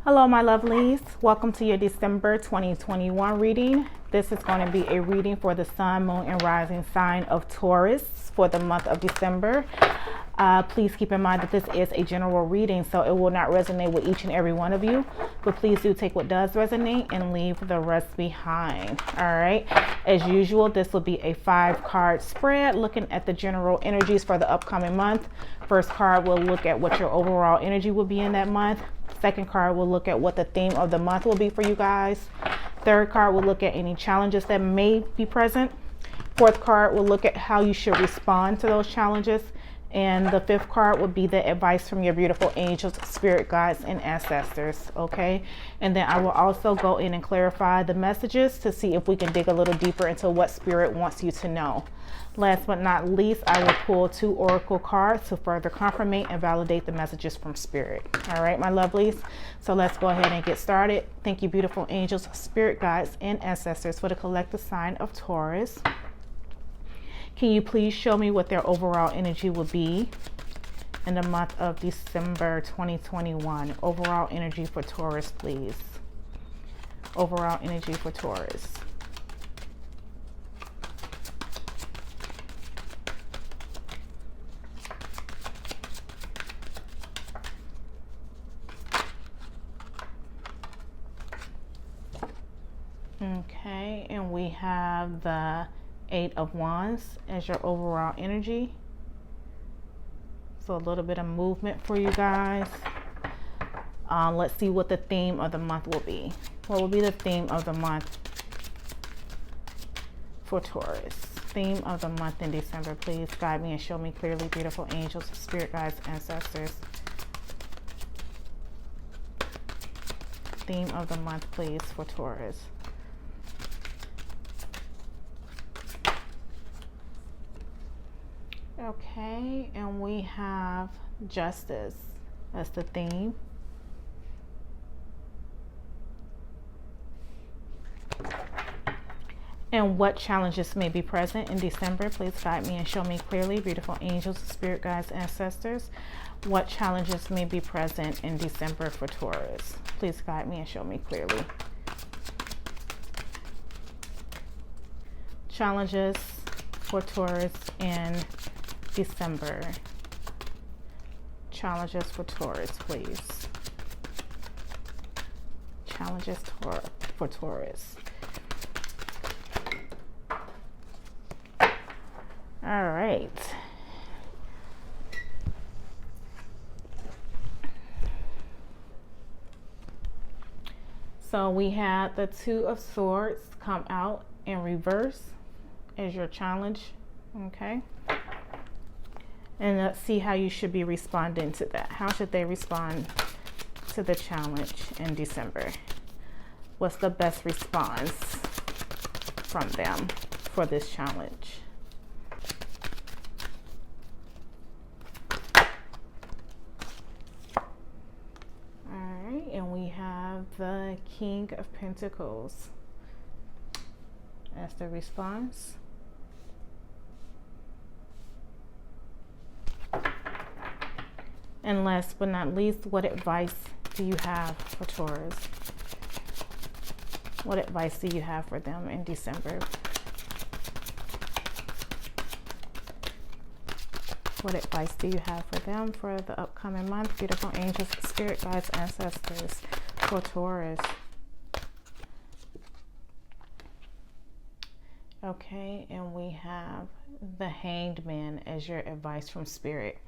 Hello, my lovelies. Welcome to your December 2021 reading. This is going to be a reading for the sun, moon, and rising sign of Taurus for the month of December. Please keep in mind that this is a general reading, so it will not resonate with each and every one of you. But please do take what does resonate and leave the rest behind. All right. As usual, this will be a 5-card spread looking at the general energies for the upcoming month. First card will look at what your overall energy will be in that month. Second card will look at what the theme of the month will be for you guys. Third card will look at any challenges that may be present. Fourth card will look at how you should respond to those challenges. And the fifth card will be the advice from your beautiful angels, spirit guides, and ancestors. Okay. And then I will also go in and clarify the messages to see if we can dig a little deeper into what spirit wants you to know. Last but not least, I will pull 2 oracle cards to further confirm and validate the messages from spirit. All right, my lovelies. So let's go ahead and get started. Thank you, beautiful angels, spirit guides, and ancestors for the collective sign of Taurus. Can you please show me what their overall energy will be in the month of December 2021? Overall energy for Taurus, please. Overall energy for Taurus. Okay, and we have the 8 of Wands as your overall energy. So a little bit of movement for you guys. Let's see what the theme of the month will be. What will be the theme of the month for Taurus? Theme of the month in December. Please guide me and show me clearly, beautiful angels, spirit guides, ancestors. Theme of the month, please, for Taurus. Okay, and we have justice as the theme. And what challenges may be present in December? Please guide me and show me clearly, beautiful angels, spirit guides, ancestors. What challenges may be present in December for Taurus? Please guide me and show me clearly. Challenges for Taurus in December. Challenges for Taurus, please. Challenges for Taurus. All right. So we had the 2 of Swords come out in reverse as your challenge. Okay. And let's see how you should be responding to that. How should they respond to the challenge in December? What's the best response from them for this challenge? All right, and we have the King of Pentacles as the response. And last but not least, what advice do you have for Taurus? What advice do you have for them in December? What advice do you have for them for the upcoming month? Beautiful angels, spirit guides, ancestors for Taurus. Okay, and we have the Hanged Man as your advice from spirit.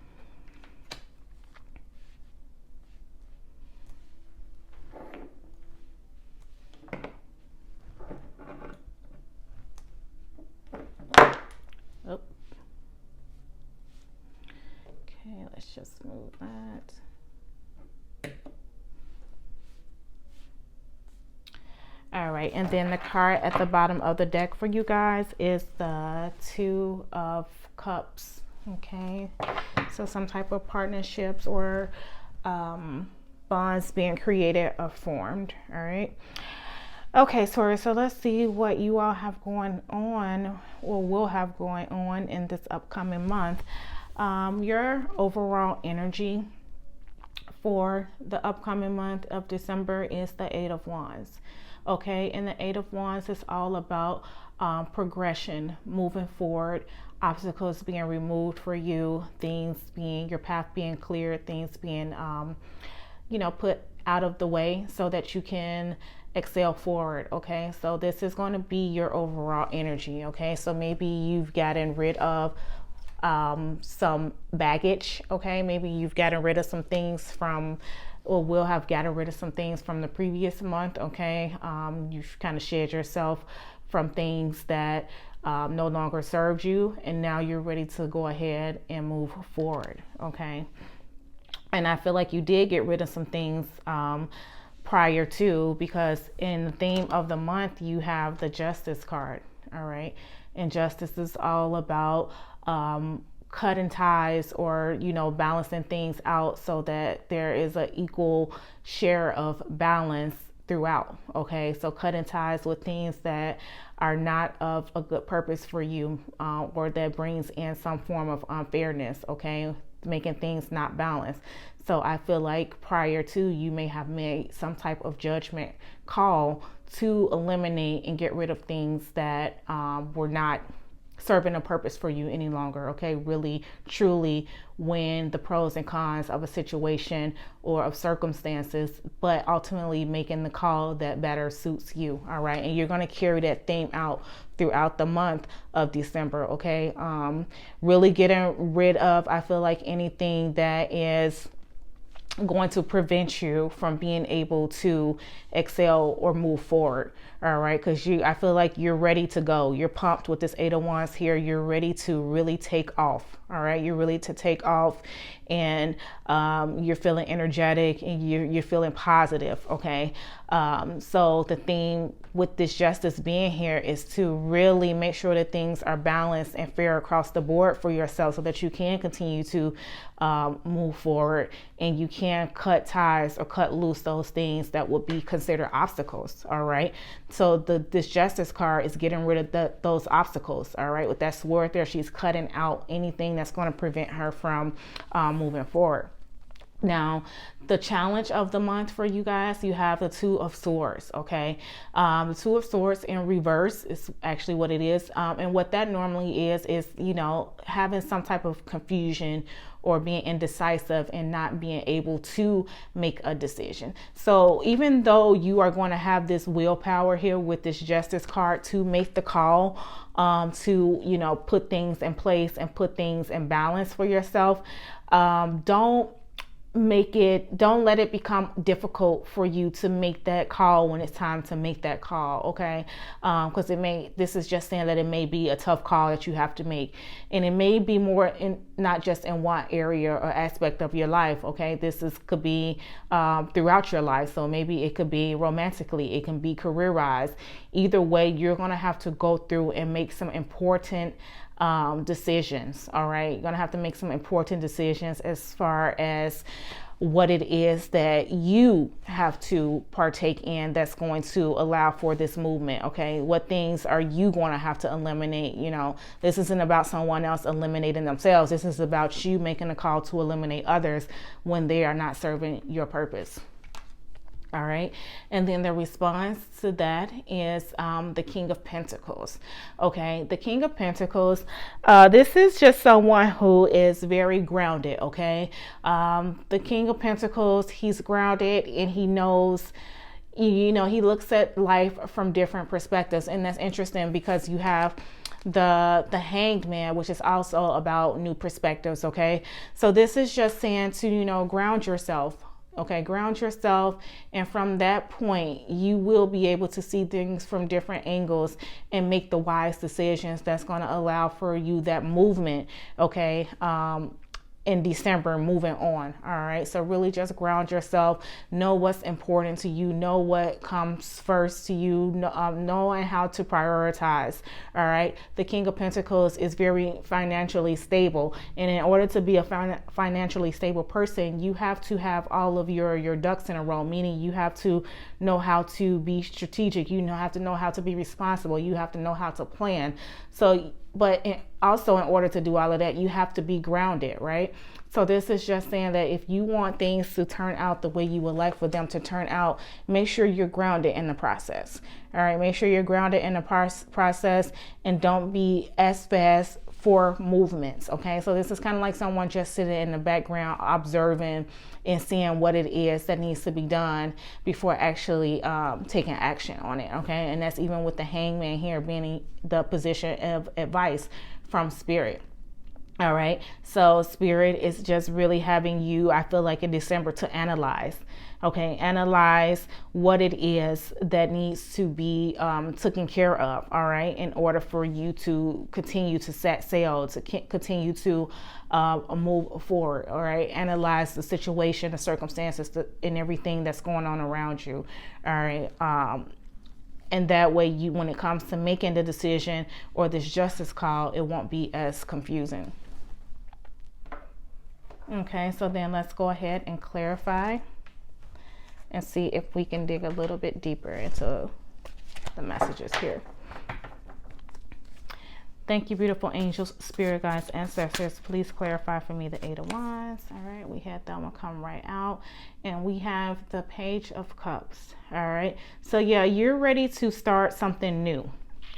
Let's just move that. All right, and then the card at the bottom of the deck for you guys is the 2 of Cups. Okay, so some type of partnerships or bonds being created or formed. All right. Okay, Taurus, so let's see what you all have going on or will have going on in this upcoming month. Your overall energy for the upcoming month of December is the Eight of Wands. Okay, and the Eight of Wands is all about progression, moving forward, obstacles being removed for you, things being, your path being cleared, things being, put out of the way so that you can excel forward. Okay, so this is going to be your overall energy. Okay, so maybe you've gotten rid of some baggage. Okay, maybe you've gotten rid of some things from, or will have gotten rid of some things from the previous month. Okay, you've kind of shed yourself from things that no longer served you, and now you're ready to go ahead and move forward. Okay, and I feel like you did get rid of some things prior to, because in the theme of the month you have the Justice card. All right, and Justice is all about cutting ties, or balancing things out so that there is an equal share of balance throughout. Okay, so cutting ties with things that are not of a good purpose for you, or that brings in some form of unfairness. Okay, making things not balanced. So I feel like prior to, you may have made some type of judgment call to eliminate and get rid of things that were not serving a purpose for you any longer. Okay, really truly when the pros and cons of a situation or of circumstances, but ultimately making the call that better suits you. All right, and you're going to carry that theme out throughout the month of December. Okay, really getting rid of, I feel like, anything that is going to prevent you from being able to excel or move forward. All right, because I feel like you're ready to go. You're pumped with this Eight of Wands here. You're ready to really take off. All right, you're ready to take off, and you're feeling energetic, and you're feeling positive. Okay, so the theme with this Justice being here is to really make sure that things are balanced and fair across the board for yourself, so that you can continue to move forward, and you can cut ties or cut loose those things that would be considered obstacles. All right, so this Justice card is getting rid of those obstacles. All right, with that sword there, she's cutting out anything that's going to prevent her from moving forward. Now, the challenge of the month for you guys, you have the Two of Swords. Okay, the Two of Swords in reverse is actually what it is, and what that normally is having some type of confusion or being indecisive and not being able to make a decision. So even though you are going to have this willpower here with this Justice card to make the call, to put things in place and put things in balance for yourself, don't let it become difficult for you to make that call when it's time to make that call. Okay, because this is just saying that it may be a tough call that you have to make, and it may be more in, not just in one area or aspect of your life. Okay, could be throughout your life. So maybe it could be romantically, it can be career-wise. Either way, you're gonna have to go through and make some important decisions. All right, you're gonna have to make some important decisions as far as what it is that you have to partake in that's going to allow for this movement. Okay, what things are you going to have to eliminate? This isn't about someone else eliminating themselves. This is about you making a call to eliminate others when they are not serving your purpose. All right, and then the response to that is the King of Pentacles. Okay, the King of Pentacles, this is just someone who is very grounded. Okay, the King of Pentacles, he's grounded, and he knows, he looks at life from different perspectives, and that's interesting because you have the Hanged Man, which is also about new perspectives. Okay, so this is just saying to ground yourself. Okay, ground yourself, and from that point you will be able to see things from different angles and make the wise decisions that's going to allow for you that movement. Okay, in December, moving on. All right, so really just ground yourself, know what's important to you, know what comes first to you, knowing how to prioritize. All right, the King of Pentacles is very financially stable, and in order to be a financially stable person, you have to have all of your ducks in a row, meaning you have to know how to be strategic, you have to know how to be responsible, you have to know how to plan. So also in order to do all of that, you have to be grounded, right? So this is just saying that if you want things to turn out the way you would like for them to turn out, make sure you're grounded in the process. All right, make sure you're grounded in the process and don't be as fast for movements. Okay, so this is kind of like someone just sitting in the background observing and seeing what it is that needs to be done before actually taking action on it. Okay, and that's even with the Hangman here being the position of advice from Spirit. All right, so Spirit is just really having you, I feel like in December, to analyze. Okay, analyze what it is that needs to be taken care of, all right, in order for you to continue to set sail, to continue to move forward, all right. Analyze the situation, the circumstances, and everything that's going on around you, all right. And that way, you, when it comes to making the decision or this justice call, it won't be as confusing. Okay, so then let's go ahead and clarify and see if we can dig a little bit deeper into the messages here. Thank you, beautiful angels, spirit guides, ancestors. Please clarify for me the Eight of Wands. All right, we had that one come right out. And we have the Page of Cups. All right, so yeah, you're ready to start something new.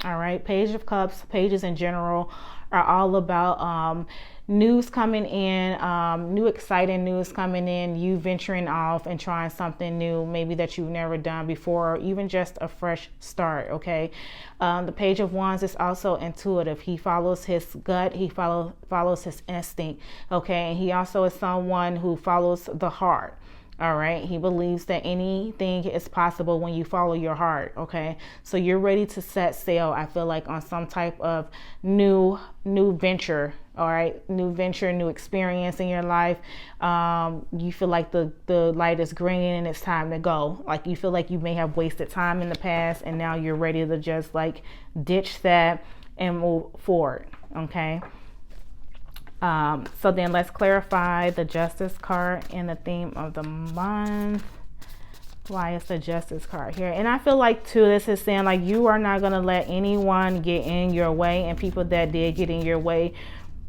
All right, Page of Cups, pages in general are all about news coming in, new exciting news coming in, you venturing off and trying something new, maybe that you've never done before, or even just a fresh start. Okay, the Page of Wands is also intuitive. He follows his gut, he follows his instinct. Okay, and he also is someone who follows the heart. All right, he believes that anything is possible when you follow your heart. Okay, so you're ready to set sail, I feel like, on some type of new venture. All right, new venture, new experience in your life. You feel like the light is green and it's time to go. Like you feel like you may have wasted time in the past and now you're ready to just like ditch that and move forward. Okay. So then let's clarify the Justice card and the theme of the month. Why is the Justice card here? And I feel like too, this is saying like you are not going to let anyone get in your way, and people that did get in your way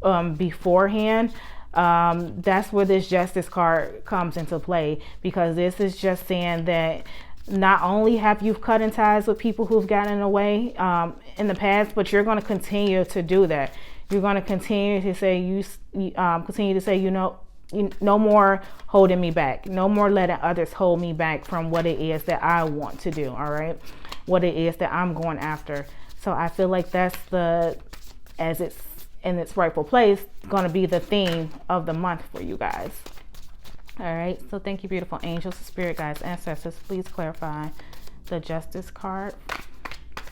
beforehand, that's where this Justice card comes into play, because this is just saying that not only have you cut in ties with people who've gotten in the way in the past, but you're going to continue to do that. You're going to continue to say no more holding me back. No more letting others hold me back from what it is that I want to do. All right, what it is that I'm going after. So I feel like that's as it's in its rightful place, going to be the theme of the month for you guys. All right. So thank you, beautiful angels, spirit guides, ancestors. Please clarify the Justice card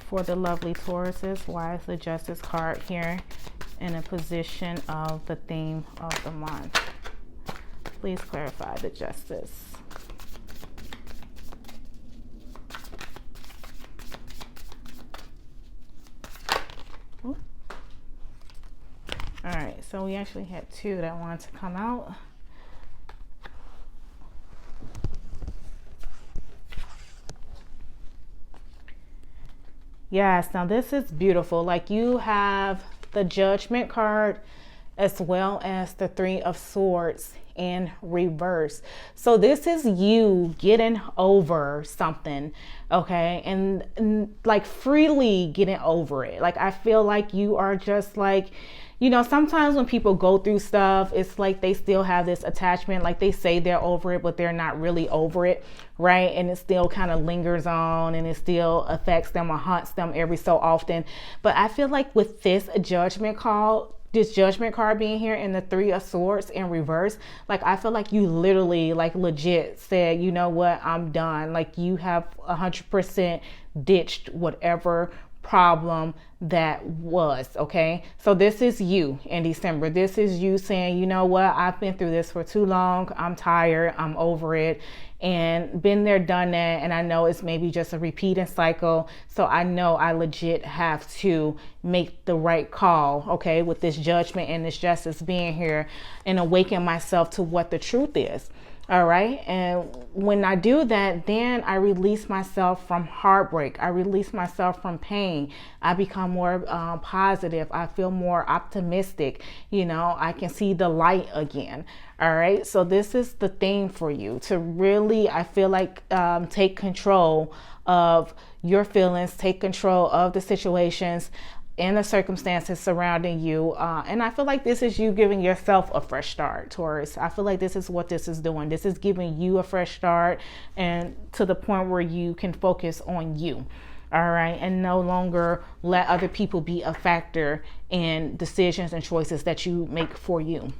for the lovely Tauruses. Why is the Justice card here in a position of the theme of the month? Please clarify the Justice. Ooh. All right, so we actually had two that wanted to come out. Yes, now this is beautiful. Like you have the Judgment card as well as the Three of Swords in reverse. So this is you getting over something, okay, and like freely getting over it. Like I feel like you are just like, you know, sometimes when people go through stuff, it's like they still have this attachment, like they say they're over it, but they're not really over it, right? And it still kind of lingers on and it still affects them or haunts them every so often. But I feel like with this Judgment card being here in the Three of Swords in reverse, like I feel like you literally like legit said, you know what, I'm done. Like you have 100% ditched whatever problem that was. Okay, so this is you in December. This is you saying, you know what, I've been through this for too long. I'm tired, I'm over it, and been there, done that. And I know it's maybe just a repeating cycle, so I know I legit have to make the right call, okay, with this Judgment and this Justice being here, and awaken myself to what the truth is. All right. And when I do that, then I release myself from heartbreak. I release myself from pain. I become more positive. I feel more optimistic. You know, I can see the light again. All right. So this is the thing for you to really, I feel like, take control of your feelings, take control of the situations and the circumstances surrounding you. And I feel like this is you giving yourself a fresh start, Taurus. I feel like this is what this is doing. This is giving you a fresh start, and to the point where you can focus on you. All right. And no longer let other people be a factor in decisions and choices that you make for you.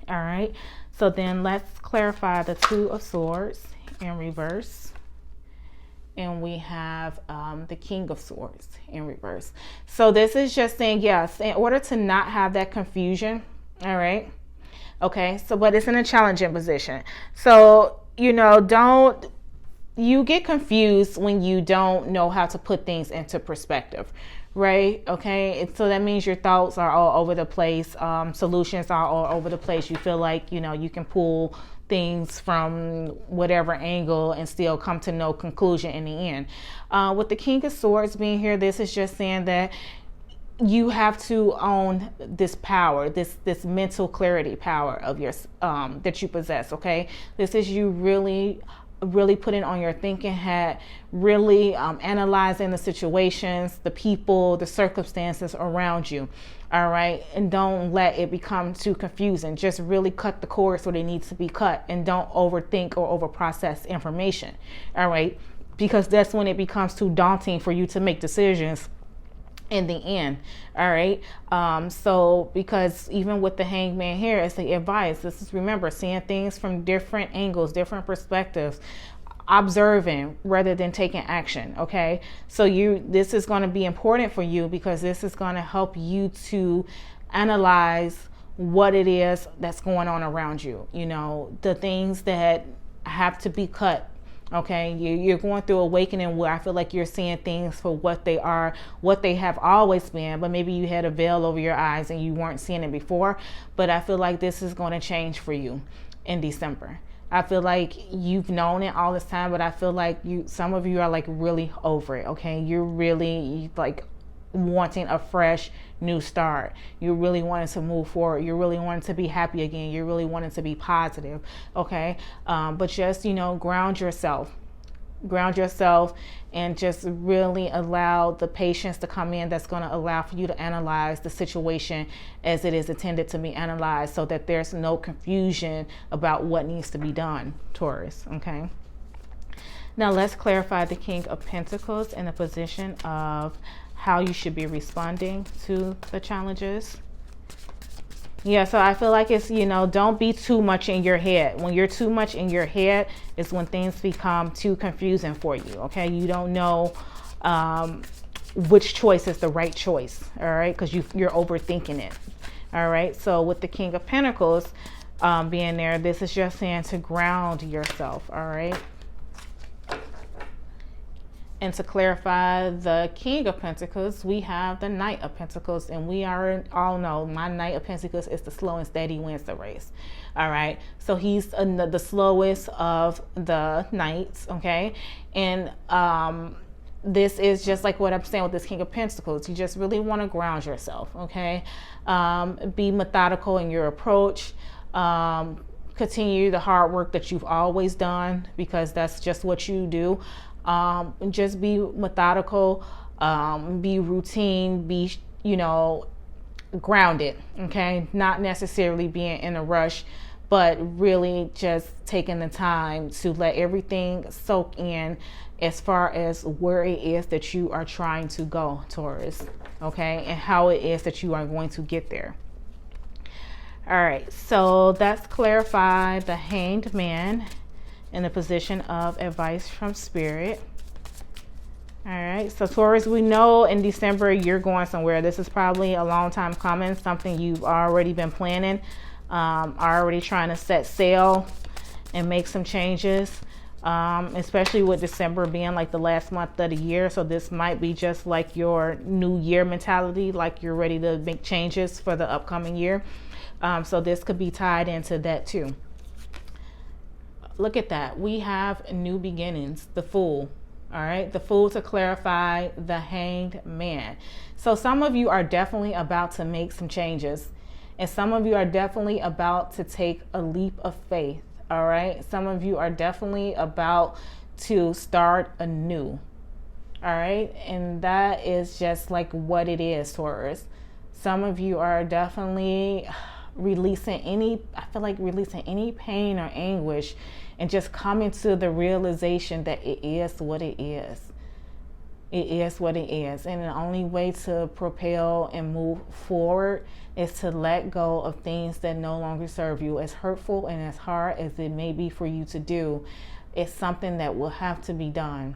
All right. So then let's clarify the Two of Swords in reverse. And we have the King of Swords in reverse. So this is just saying, yes, in order to not have that confusion, all right? Okay, so, but it's in a challenging position. So, you know, you get confused when you don't know how to put things into perspective, right? Okay, and so that means your thoughts are all over the place. Solutions are all over the place. You feel like, you know, you can pull things from whatever angle and still come to no conclusion in the end. With the King of Swords being here, this is just saying that you have to own this power, this mental clarity power of yours that you possess. Okay, this is you really putting on your thinking hat, really analyzing the situations, the people, the circumstances around you. All right. And don't let it become too confusing. Just really cut the cords where they need to be cut, and don't overthink or overprocess information. All right. Because that's when it becomes too daunting for you to make decisions in the end. All right. So because even with the Hangman here, it's the advice. This is, remember, seeing things from different angles, different perspectives, observing rather than taking action. Okay. So this is going to be important for you, because this is going to help you to analyze what it is that's going on around you. You know, the things that have to be cut. Okay, you're going through awakening where I feel like you're seeing things for what they are, what they have always been, but maybe you had a veil over your eyes and you weren't seeing it before. But I feel like this is going to change for you in December. I feel like you've known it all this time, but I feel like some of you are like really over it. Okay, you're really like wanting a fresh new start. You really wanted to move forward. You really wanted to be happy again. You really wanted to be positive. Okay. But just, you know, ground yourself and just really allow the patience to come in that's going to allow for you to analyze the situation as it is intended to be analyzed, so that there's no confusion about what needs to be done, Taurus. Okay. Now let's clarify the King of Pentacles in the position of how you should be responding to the challenges. Yeah, so I feel like it's, you know, don't be too much in your head. When you're too much in your head is when things become too confusing for you. Okay, you don't know which choice is the right choice. All right, because you're overthinking it. All right, so with the King of Pentacles being there, this is just saying to ground yourself. All right. And to clarify the King of Pentacles, we have the Knight of Pentacles, and we all know my Knight of Pentacles is the slow and steady wins the race. All right, so he's the slowest of the knights. Okay, and this is just like what I'm saying with this King of Pentacles. You just really want to ground yourself. Okay, be methodical in your approach. Continue the hard work that you've always done, because that's just what you do. Just be methodical, be routine, be, you know, grounded. Okay, not necessarily being in a rush, but really just taking the time to let everything soak in as far as where it is that you are trying to go, Taurus. Okay, and how it is that you are going to get there. All right, so that's clarified the Hanged Man in the position of advice from Spirit. All right, so Taurus, we know in December you're going somewhere. This is probably a long time coming, something you've already been planning, already trying to set sail and make some changes, especially with December being like the last month of the year. So this might be just like your new year mentality, like you're ready to make changes for the upcoming year. So this could be tied into that too. look at that. We have new beginnings, the Fool. All right, the Fool to clarify, the Hanged Man. So some of you are definitely about to make some changes, and some of you are definitely about to take a leap of faith. All right, some of you are definitely about to start anew. All right, and that is just like what it is, Taurus. Some of you are definitely releasing any, I feel like releasing any pain or anguish, and just coming to the realization that it is what it is. It is what it is. And the only way to propel and move forward is to let go of things that no longer serve you. As hurtful and as hard as it may be for you to do, it's something that will have to be done.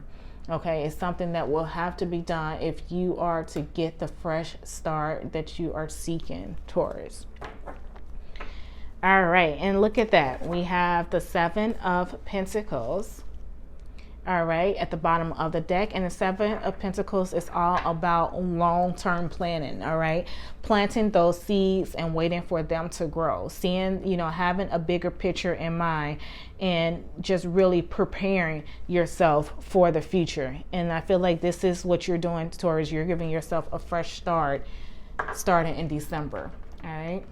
Okay, it's something that will have to be done if you are to get the fresh start that you are seeking, Taurus. All right, and look at that. We have the Seven of Pentacles. All right, at the bottom of the deck. And the Seven of Pentacles is all about long-term planning. All right, planting those seeds and waiting for them to grow. Seeing, you know, having a bigger picture in mind, and just really preparing yourself for the future. And I feel like this is what you're doing, Taurus. You're giving yourself a fresh start, starting in December. All right.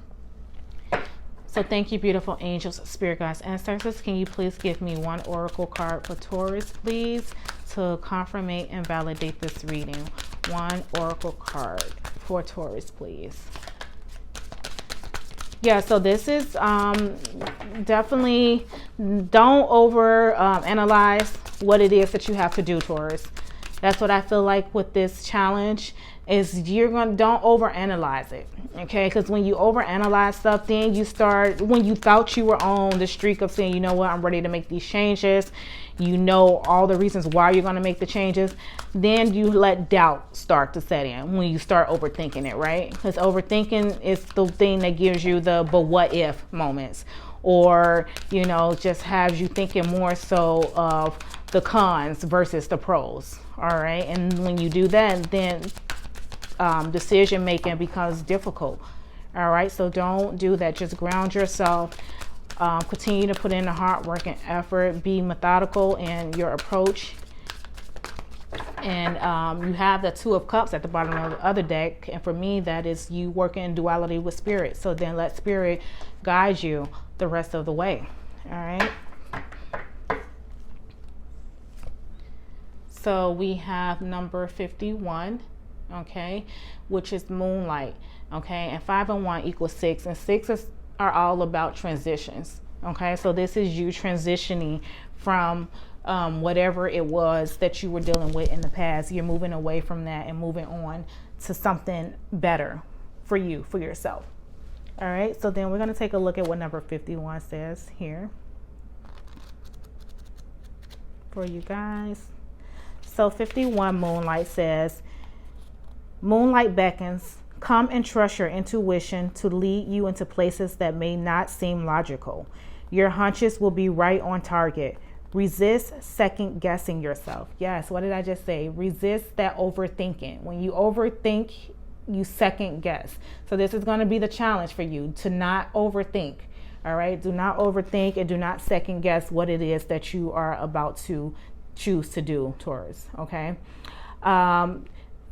So thank you, beautiful angels, spirit guides, ancestors. Can you please give me one oracle card for Taurus, please, to confirm and validate this reading? One oracle card for Taurus, please. Yeah, so this is definitely, don't over analyze what it is that you have to do, Taurus. That's what I feel like with this challenge, is don't overanalyze it, okay? Because when you overanalyze something, you start, when you thought you were on the streak of saying, you know what, I'm ready to make these changes, you know all the reasons why you're going to make the changes, then you let doubt start to set in when you start overthinking it, right? Because overthinking is the thing that gives you the but what if moments, or, you know, just has you thinking more so of the cons versus the pros. All right, and when you do that, then decision making becomes difficult. All right, so don't do that. Just ground yourself. Continue to put in the hard work and effort. Be methodical in your approach. And you have the Two of Cups at the bottom of the other deck, and for me, that is you working in duality with spirit. So then let spirit guide you the rest of the way. All right. So we have number 51, okay, which is moonlight, okay, and 5 and 1 equals 6, and 6 are all about transitions, okay. So this is you transitioning from whatever it was that you were dealing with in the past. You're moving away from that and moving on to something better for you, for yourself. All right, so then we're going to take a look at what number 51 says here for you guys. So 51 moonlight says, moonlight beckons, come and trust your intuition to lead you into places that may not seem logical. Your hunches will be right on target. Resist second guessing yourself. Yes, what did I just say? Resist that overthinking. When you overthink, you second guess. So this is going to be the challenge for you, to not overthink. All right, do not overthink and do not second guess what it is that you are about to choose to do, Taurus. Okay.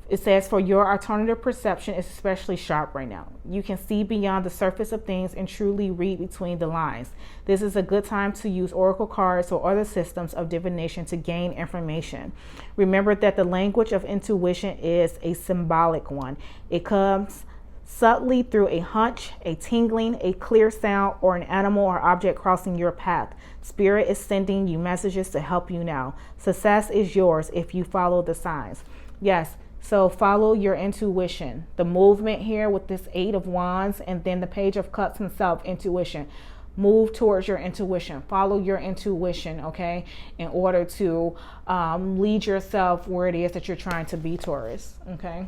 It says, for your alternative perception is especially sharp right now. You can see beyond the surface of things and truly read between the lines. This is a good time to use oracle cards or other systems of divination to gain information. Remember that the language of intuition is a symbolic one. It comes subtly through a hunch, a tingling, a clear sound, or an animal or object crossing your path. Spirit is sending you messages to help you now. Success is yours if you follow the signs. Yes, so follow your intuition. The movement here with this 8 of Wands and then the Page of Cups himself, intuition. Move towards your intuition. Follow your intuition, okay, in order to lead yourself where it is that you're trying to be, Taurus, okay?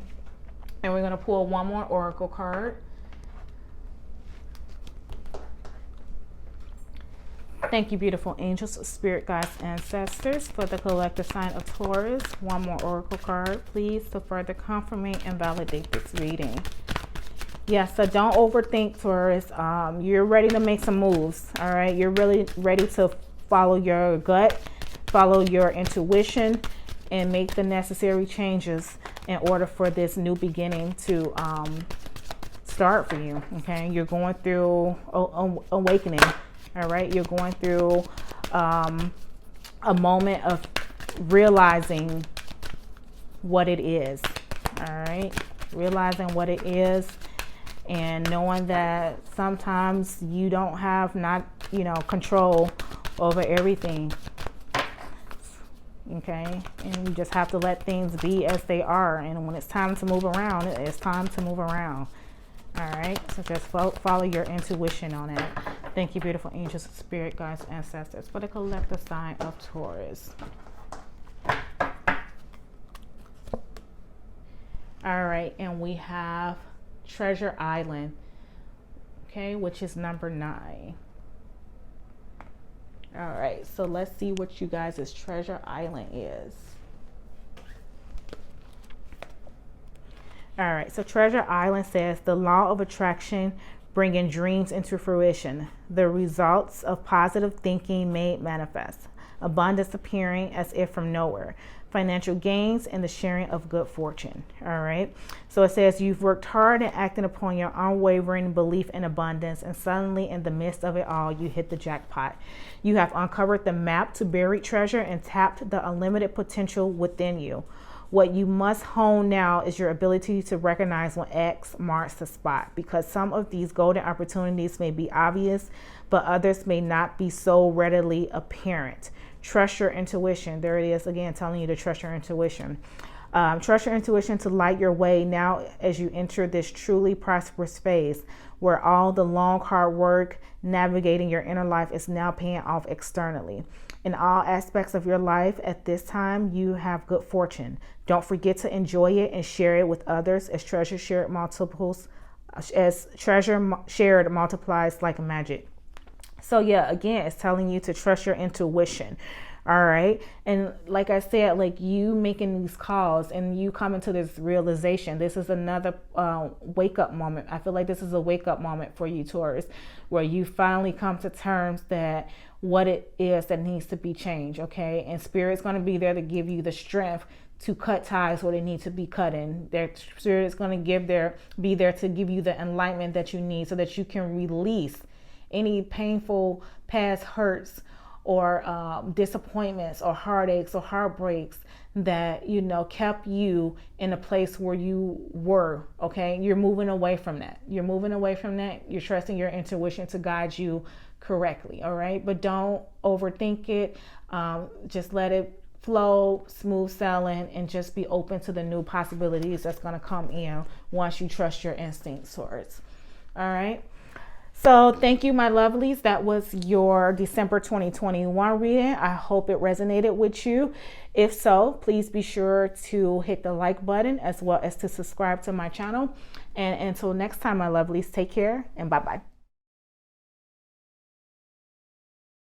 And we're going to pull one more oracle card. Thank you, beautiful angels, spirit guides, ancestors, for the collective sign of Taurus. One more oracle card, please, to further confirm and validate this reading. Yes, so don't overthink, Taurus. You're ready to make some moves, all right? You're really ready to follow your gut, follow your intuition, and make the necessary changes in order for this new beginning to start for you. Okay, you're going through awakening. All right, you're going through a moment of realizing what it is. All right, realizing what it is, and knowing that sometimes you don't have control over everything. Okay, and you just have to let things be as they are, and when it's time to move around, it's time to move around. All right, so just follow your intuition on it. Thank you, beautiful angels, spirit guides, ancestors, for the collective sign of Taurus. All right, and we have Treasure Island, okay, which is number 9. All right, so let's see what you guys' Treasure Island is. All right, so Treasure Island says the law of attraction bringing dreams into fruition, the results of positive thinking made manifest, abundance appearing as if from nowhere, financial gains, and the sharing of good fortune. All right, so it says you've worked hard and acted upon your unwavering belief in abundance, and suddenly in the midst of it all, you hit the jackpot. You have uncovered the map to buried treasure and tapped the unlimited potential within you. What you must hone now is your ability to recognize when X marks the spot, because some of these golden opportunities may be obvious, but others may not be so readily apparent. Trust your intuition. There it is again, telling you to trust your intuition. Trust your intuition to light your way now as you enter this truly prosperous phase where all the long, hard work navigating your inner life is now paying off externally. In all aspects of your life at this time, you have good fortune. Don't forget to enjoy it and share it with others as treasure shared multiplies like magic. So yeah, again, it's telling you to trust your intuition. All right. And like I said, like you making these calls and you coming to this realization, this is another wake up moment. I feel like this is a wake up moment for you, Taurus, where you finally come to terms that what it is that needs to be changed. Okay. And Spirit's going to be there to give you the strength to cut ties where they need to be cut in. Their Spirit is going to be there to give you the enlightenment that you need so that you can release any painful past hurts or disappointments or heartaches or heartbreaks that, kept you in a place where you were. Okay. You're moving away from that. You're trusting your intuition to guide you correctly. All right. But don't overthink it. Just let it flow, smooth sailing, and just be open to the new possibilities that's going to come in once you trust your instincts, Taurus. All right. So thank you, my lovelies. That was your December 2021 reading. I hope it resonated with you. If so, please be sure to hit the like button as well as to subscribe to my channel. And until next time, my lovelies, take care and bye-bye.